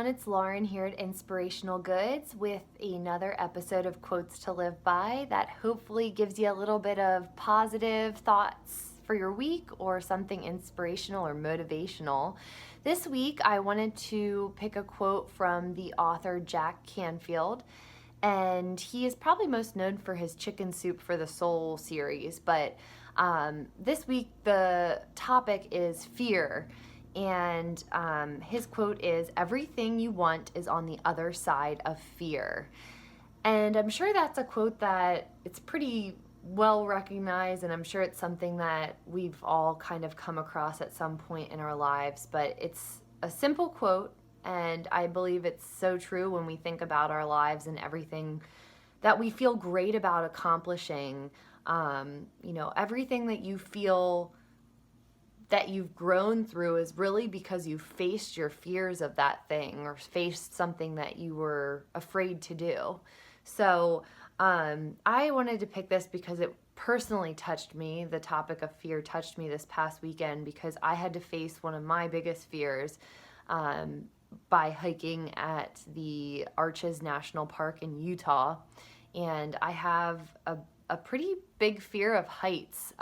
everyone, it's Lauren here at Inspirational Goods with another episode of Quotes to Live By that hopefully gives you a little bit of positive thoughts for your week or something inspirational or motivational. This week I wanted to pick a quote from the author Jack Canfield, and he is probably most known for his Chicken Soup for the Soul series, but this week the topic is fear. And his quote is, "Everything you want is on the other side of fear." And I'm sure that's a quote that it's pretty well recognized, and I'm sure it's something that we've all kind of come across at some point in our lives. But it's a simple quote, and I believe it's so true when we think about our lives and everything that we feel great about accomplishing. Everything that you feel that you've grown through is really because you faced your fears of that thing or faced something that you were afraid to do. So I wanted to pick this because it personally touched me. The topic of fear touched me this past weekend because I had to face one of my biggest fears by hiking at the Arches National Park in Utah. And I have a pretty big fear of heights.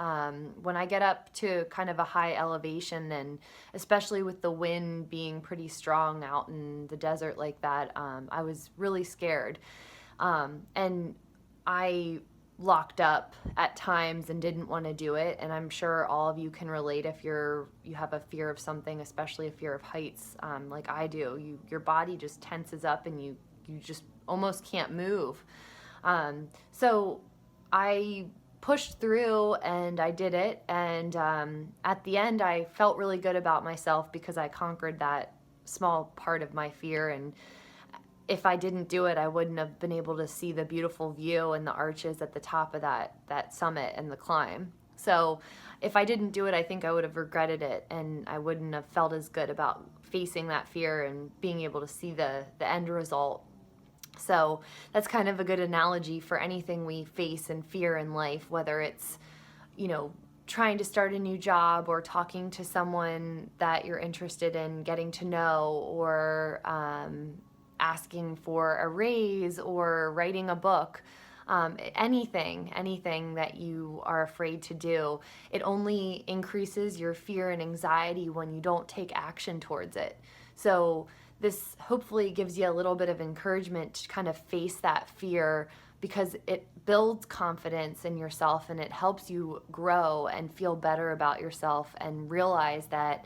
When I get up to kind of a high elevation, and especially with the wind being pretty strong out in the desert like that, I was really scared. And I locked up at times and didn't want to do it. And I'm sure all of you can relate if you have a fear of something, especially a fear of heights, like I do. Your body just tenses up and you just almost can't move. So I pushed through and I did it, and at the end I felt really good about myself because I conquered that small part of my fear. And if I didn't do it, I wouldn't have been able to see the beautiful view and the arches at the top of that summit and the climb. So if I didn't do it, I think I would have regretted it, and I wouldn't have felt as good about facing that fear and being able to see the end result. So that's kind of a good analogy for anything we face and fear in life, whether it's, trying to start a new job or talking to someone that you're interested in getting to know, or asking for a raise or writing a book. Anything that you are afraid to do, it only increases your fear and anxiety when you don't take action towards it. So this hopefully gives you a little bit of encouragement to kind of face that fear, because it builds confidence in yourself and it helps you grow and feel better about yourself and realize that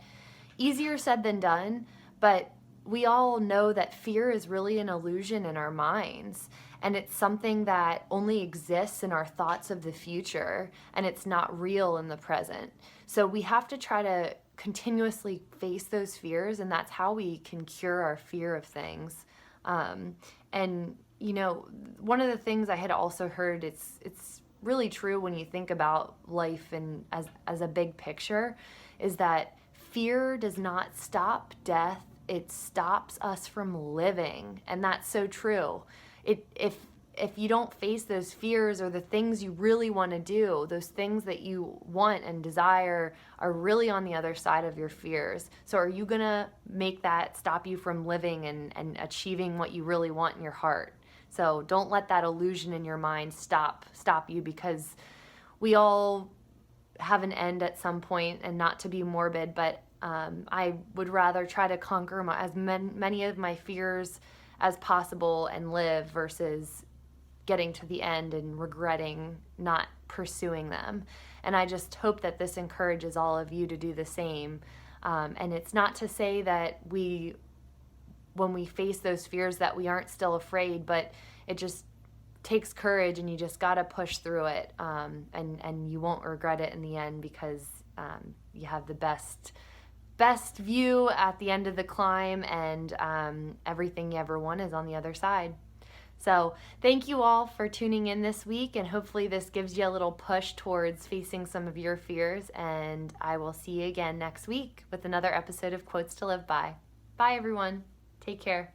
easier said than done, but we all know that fear is really an illusion in our minds, and it's something that only exists in our thoughts of the future, and it's not real in the present. So we have to try to continuously face those fears, and that's how we can cure our fear of things. And one of the things I had also heard, it's really true when you think about life and as a big picture, is that fear does not stop death, it stops us from living. And that's so true. If you don't face those fears or the things you really want to do, those things that you want and desire are really on the other side of your fears. So are you going to make that stop you from living and achieving what you really want in your heart? So don't let that illusion in your mind stop you, because we all have an end at some point, and not to be morbid, but I would rather try to conquer as many of my fears as possible and live, versus getting to the end and regretting not pursuing them. And I just hope that this encourages all of you to do the same. And it's not to say that when we face those fears that we aren't still afraid, but it just takes courage, and you just got to push through it. And you won't regret it in the end, because you have the best view at the end of the climb, and everything you ever want is on the other side. So thank you all for tuning in this week, and hopefully this gives you a little push towards facing some of your fears, and I will see you again next week with another episode of Quotes to Live By. Bye everyone. Take care.